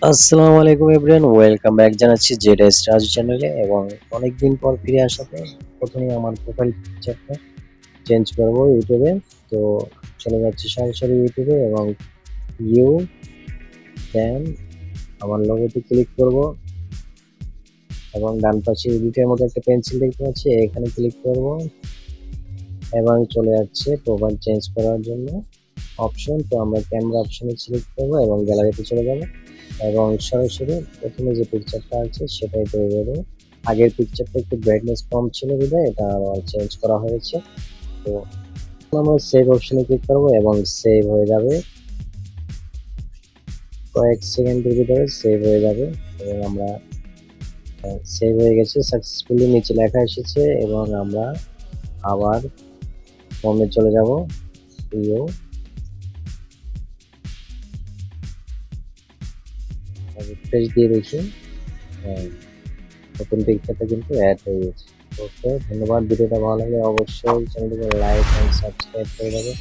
আসসালামু আলাইকুম everyone, welcome back জানাচ্ছি জেডএস রাজু চ্যানেলে। এবং অনেকদিন পর ফিরে আসাতে প্রথমেই আমার প্রোফাইল পিকচারটা চেঞ্জ করব ইউটিউবে। তো চলে যাচ্ছি সরাসরি ইউটিউবে এবং ইউ দেন আমার লোগোতে ক্লিক করব এবং ডান পাশে এডিটের মধ্যে একটা পেন্সিল দেখতে পাচ্ছি, এখানে ক্লিক করব এবং চলে যাচ্ছে প্রোফাইল চেঞ্জ করার জন্য অপশন। তো আমরা ক্যামেরা অপশনে সিলেক্ট করব এবং গ্যালারিতে চলে যাব এবং সরাসরি প্রথমে যে পিকচারটা আছে সেটাই তৈরি করবো। আগের পিকচারটা একটু ব্রাইটনেস কম ছিল বিধায় এটা আবার চেঞ্জ করা হয়েছে। তো আমরা সেভ অপশনে ক্লিক করবো এবং সেভ হয়ে যাবে, কয়েক সেকেন্ডের ভিতরে সেভ হয়ে যাবে। এবং আমরা সেভ হয়ে গেছে সাকসেসফুলি, নিচে লেখা এসেছে এবং আমরা আবার হোমে চলে যাব। ইউ রিফ্রেশ দিয়ে দেখি, হ্যাঁ, নতুন পিকচারটা কিন্তু অ্যাড হয়ে গেছে। ওকে, ধন্যবাদ। ভিডিওটা ভালো লাগলে অবশ্যই চ্যানেলটিকে লাইক এন্ড সাবস্ক্রাইব করে দেবে।